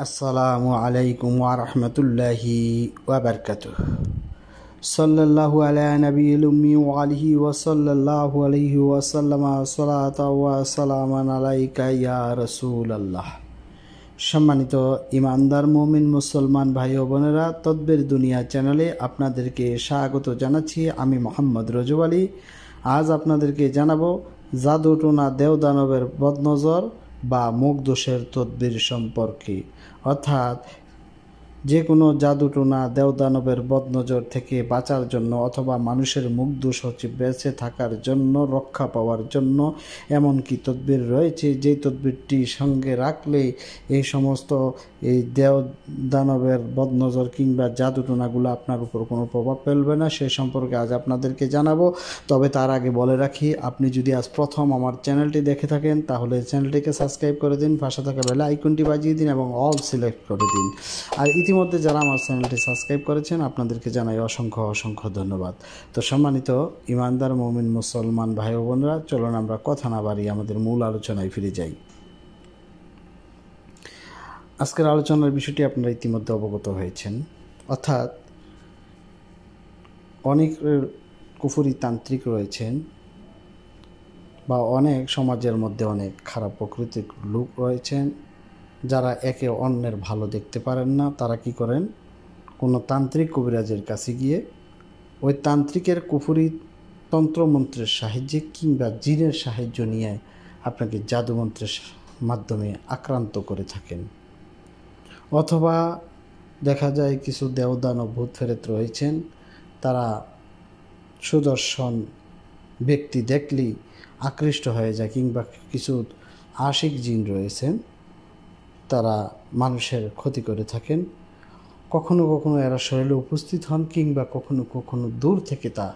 আসসালামু আলাইকুম ওয়া রাহমাতুল্লাহি ওয়া বারাকাতুহু। সাল্লাল্লাহু আলা নবিয়িল উম্মি ওয়া আলিহি ওয়া সাল্লাল্লাহু আলাইহি ওয়া সাল্লামা সালাতা ওয়া সালামান আলাইকা ইয়া রাসূলুল্লাহ। সম্মানিত ইমানদার মুমিন মুসলমান ভাই ও বোনেরা, তদবির দুনিয়া চ্যানেলে আপনাদেরকে স্বাগত জানাচ্ছি। আমি মোহাম্মদ রজব আলী। আজ আপনাদেরকে জানাবো জাদুটোনা দেওদানবের বদনজর বা মুখ দোষের তদবির সম্পর্কে, অর্থাৎ যে কোনো জাদুটোনা দেওদানবের বদনজর থেকে বাঁচার জন্য অথবা মানুষের মুখ দোষ হচ্ছে বেঁচে থাকার জন্য, রক্ষা পাওয়ার জন্য এমন কি তদবির রয়েছে যেই তদবিরটি সঙ্গে রাখলে এই সমস্ত এই দেওদানবের বদনজর কিংবা জাদুটোনাগুলো আপনার উপর কোনো প্রভাব ফেলবে না। সেই সম্পর্কে আজ আপনাদেরকে জানাবো। তবে তার আগে বলে রাখি, আপনি যদি আজ প্রথম আমার চ্যানেলটি দেখে থাকেন তাহলে চ্যানেলটিকে সাবস্ক্রাইব করে দিন, পাশে থাকা বেল আইকনটি বাজিয়ে দিন এবং অল সিলেক্ট করে দিন। আর ইতিমধ্যে যারা আমার চ্যানেলটি সাবস্ক্রাইব করেছেন আপনাদেরকে জানাই অসংখ্য অসংখ্য ধন্যবাদ। তো সম্মানিত ইমানদার মুমিন মুসলমান ভাই ও বোনেরা, চলুন আমরা কথা না বাড়িয়ে আমাদের মূল আলোচনায় ফিরে যাই। আজকের আলোচনার বিষয়টি আপনারা ইতিমধ্যে অবগত হয়েছেন, অর্থাৎ অনেক কুফরি তান্ত্রিক রয়েছেন বা অনেক সমাজের মধ্যে অনেক খারাপ প্রকৃতির লোক রয়েছেন যারা একে অন্যের ভালো দেখতে পারেন না। তারা কি করেন, কোনো তান্ত্রিক কবিরাজের কাছে গিয়ে ওই তান্ত্রিকের কুফরি তন্ত্রমন্ত্রের সাহায্যে কিংবা জিনের সাহায্য নিয়ে আপনাকে জাদুমন্ত্রের মাধ্যমে আক্রান্ত করে থাকেন। অথবা দেখা যায় কিছু দেওদানব ভূত ফেরেত রয়েছেন, তারা সুদর্শন ব্যক্তি দেখলেই আকৃষ্ট হয়ে যায়, কিংবা কিছু আশিক জিন রয়েছেন তারা মানুষের ক্ষতি করে থাকেন। কখনো কখনো এরা শরীরে উপস্থিত হন কিংবা কখনো কখনো দূর থেকে তা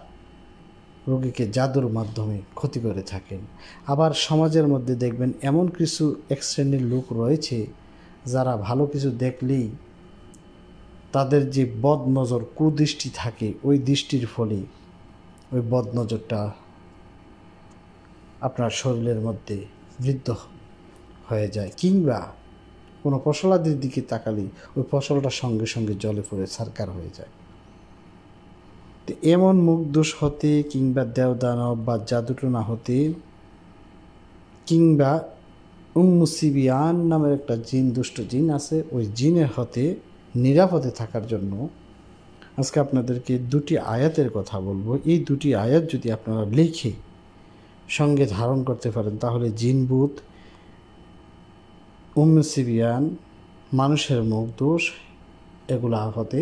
রোগীকে জাদুর মাধ্যমে ক্ষতি করে থাকেন। আবার সমাজের মধ্যে দেখবেন এমন কিছু এক শ্রেণীর লোক রয়েছে যারা ভালো কিছু দেখলেই তাদের যে বদনজর কুদৃষ্টি থাকে ওই দৃষ্টির ফলে ওই বদনজরটা আপনার শরীরের মধ্যে বৃদ্ধ হয়ে যায়, কিংবা কোনো ফসলাদির দিকে তাকালে ওই ফসলটা সঙ্গে সঙ্গে জলে পড়ে ছারকার হয়ে যায়। তো এমন মুখ দোষ হতে কিংবা দেওদানব বা জাদুটোনা হতে কিংবা উম্মুসিবিয়ান নামের একটা জিন, দুষ্ট জিন আছে, ওই জিনের হতে নিরাপদে থাকার জন্য আজকে আপনাদেরকে দুটি আয়াতের কথা বলবো। এই দুটি আয়াত যদি আপনারা লিখে সঙ্গে ধারণ করতে পারেন তাহলে জিনভূত, উম্মুসিবিয়ান, মানুষের মুখ দোষ এগুলো হতে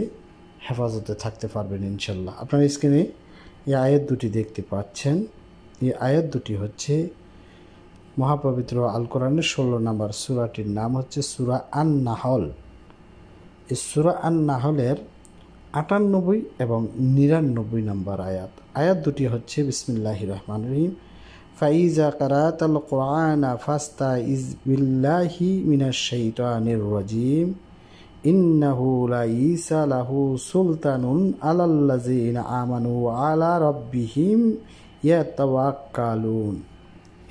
হেফাজতে থাকতে পারবেন ইনশাল্লাহ। আপনারা স্ক্রিনে এই আয়াত দুটি দেখতে পাচ্ছেন। এই আয়াত দুটি হচ্ছে মহাপবিত্র আল কোরআনের 16 নম্বর সূরাটির নাম হচ্ছে সূরা আন-নাহল। এই সূরা আন-নাহলের 98 এবং 99 নম্বর আয়াত। আয়াত দুটি হচ্ছে বিসমিল্লাহির রহমানির রহিম, ফাইজা কারাতাল কুরআনা ফাস্তাইজ বিল্লাহি মিনাশ শাইতানির রাজিম ইন্নাহু লাইসা লাহু সুলতানুন আলাল্লাযিনা আমানু আলা রাব্বিহিম ইয়াতাওয়াক্কালুন।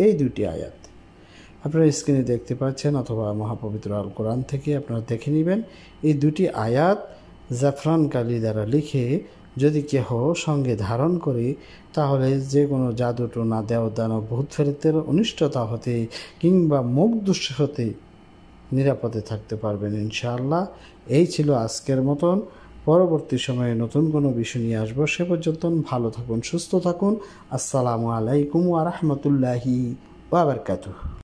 এই দুটি আয়াত আপনারা স্ক্রিনে দেখতে পাচ্ছেন অথবা মহাপবিত্র আল কোরআন থেকে আপনারা দেখে নেবেন। এই দুটি আয়াত জাফরান কালি দ্বারা লিখে যদি কেহ সঙ্গে ধারণ করে তাহলে যে কোনো জাদুটোনা দেওদানব ভূত ফেরেতের অনিষ্টতা হতে কিংবা মুখ দোষ হতে নিরাপদে থাকতে পারবেন ইনশাআল্লাহ। এই ছিল আজকের মতন। পরবর্তী সময়ে নতুন কোনো বিষয় নিয়ে আসবো। সে পর্যন্ত ভালো থাকুন, সুস্থ থাকুন। আসসালামু আলাইকুম ওয়া রাহমাতুল্লাহি ওয়া বারাকাতুহু।